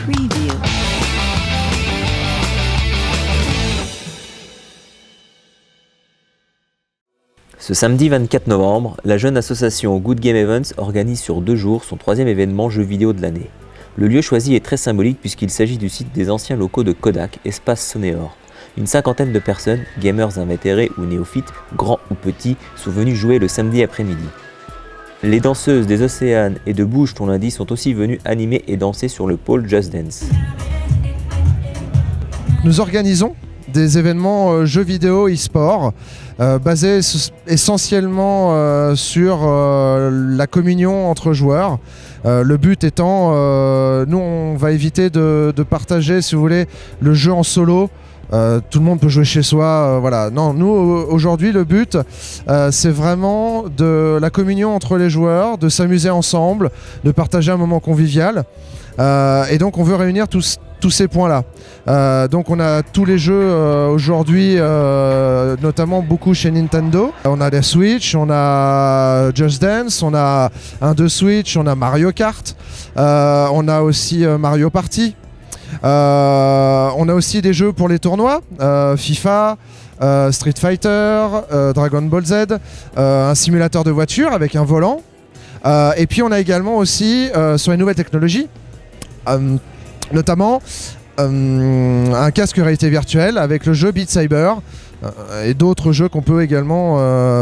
Preview. Ce samedi 24 novembre, la jeune association Good Game Events organise sur 2 jours son 3e événement jeux vidéo de l'année. Le lieu choisi est très symbolique puisqu'il s'agit du site des anciens locaux de Kodak, Espace Sonéor. Une cinquantaine de personnes, gamers invétérés ou néophytes, grands ou petits, sont venus jouer le samedi après-midi. Les danseuses des Océanes et de Bouge ton lundi sont aussi venues animer et danser sur le pôle Just Dance. Nous organisons des événements jeux vidéo e-sport basés essentiellement sur la communion entre joueurs. Le but étant, nous on va éviter de partager, si vous voulez, le jeu en solo. Tout le monde peut jouer chez soi, voilà. Non, nous aujourd'hui le but c'est vraiment de la communion entre les joueurs, de s'amuser ensemble, de partager un moment convivial. Et donc on veut réunir tous ces points-là. Donc on a tous les jeux aujourd'hui, notamment beaucoup chez Nintendo. On a la Switch, on a Just Dance, on a un de Switch, on a Mario Kart, on a aussi Mario Party. On a aussi des jeux pour les tournois, FIFA, Street Fighter, Dragon Ball Z, un simulateur de voiture avec un volant. Et puis on a également aussi sur les nouvelles technologies, notamment un casque réalité virtuelle avec le jeu Beat Saber et d'autres jeux qu'on peut également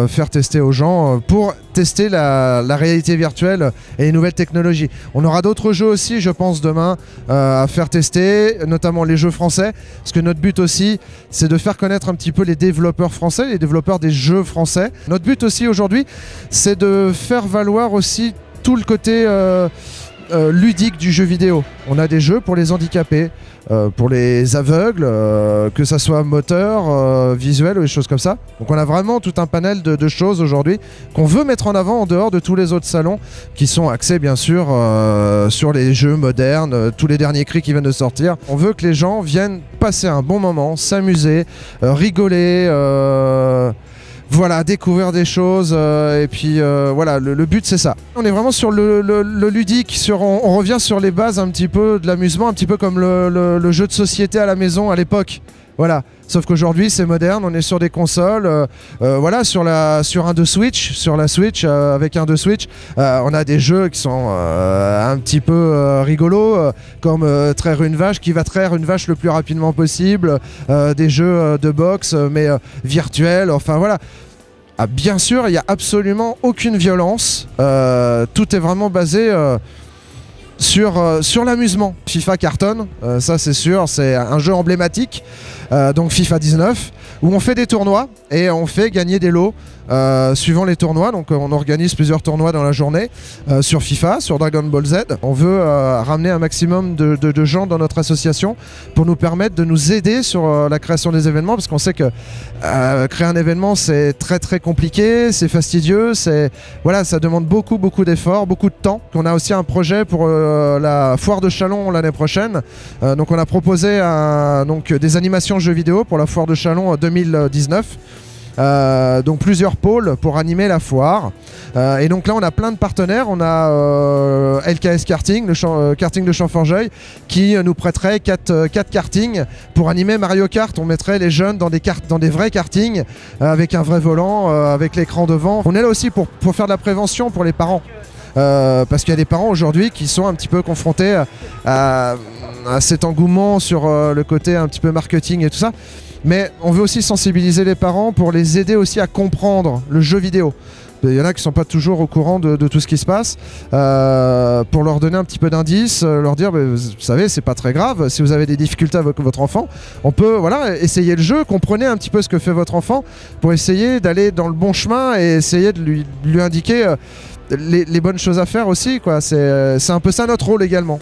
faire tester aux gens pour tester la réalité virtuelle et les nouvelles technologies. On aura d'autres jeux aussi, je pense, demain à faire tester, notamment les jeux français, parce que notre but aussi, c'est de faire connaître un petit peu les développeurs français, les développeurs des jeux français. Notre but aussi aujourd'hui, c'est de faire valoir aussi tout le côté ludique du jeu vidéo. On a des jeux pour les handicapés, pour les aveugles, que ça soit moteur, visuel ou des choses comme ça. Donc on a vraiment tout un panel de choses aujourd'hui qu'on veut mettre en avant en dehors de tous les autres salons qui sont axés bien sûr sur les jeux modernes, tous les derniers cris qui viennent de sortir. On veut que les gens viennent passer un bon moment, s'amuser, rigoler, voilà, découvrir des choses et puis voilà, le but c'est ça. On est vraiment sur le ludique, on revient sur les bases un petit peu de l'amusement, un petit peu comme le jeu de société à la maison à l'époque. Voilà, sauf qu'aujourd'hui c'est moderne, on est sur des consoles, voilà, sur un de Switch, sur la Switch, avec un de Switch, on a des jeux qui sont un petit peu rigolos, comme traire une vache, qui va traire une vache le plus rapidement possible, des jeux de boxe, mais virtuels, enfin voilà. Ah, bien sûr, il n'y a absolument aucune violence, tout est vraiment basé sur l'amusement. FIFA cartonne, ça c'est sûr, c'est un jeu emblématique, donc FIFA 19, où on fait des tournois et on fait gagner des lots suivant les tournois. Donc on organise plusieurs tournois dans la journée sur FIFA, sur Dragon Ball Z. On veut ramener un maximum de gens dans notre association pour nous permettre de nous aider sur la création des événements, parce qu'on sait que créer un événement c'est très très compliqué, c'est fastidieux, voilà, ça demande beaucoup d'efforts, beaucoup de temps. On a aussi un projet pour la foire de Châlons l'année prochaine. Donc on a proposé des animations jeux vidéo pour la foire de Châlons 2019. Donc plusieurs pôles pour animer la foire, et donc là on a plein de partenaires. On a LKS Karting, le karting de Champforgeuil, qui nous prêterait 4 kartings pour animer Mario Kart. On mettrait les jeunes dans des vrais kartings avec un vrai volant, avec l'écran devant. On est là aussi pour faire de la prévention pour les parents. Parce qu'il y a des parents aujourd'hui qui sont un petit peu confrontés à cet engouement sur le côté un petit peu marketing et tout ça. Mais on veut aussi sensibiliser les parents pour les aider aussi à comprendre le jeu vidéo. Il y en a qui ne sont pas toujours au courant de tout ce qui se passe, pour leur donner un petit peu d'indices, leur dire, vous savez, c'est pas très grave, si vous avez des difficultés avec votre enfant, on peut essayer le jeu, comprenez un petit peu ce que fait votre enfant pour essayer d'aller dans le bon chemin et essayer de lui indiquer les bonnes choses à faire aussi, quoi. C'est un peu ça notre rôle également.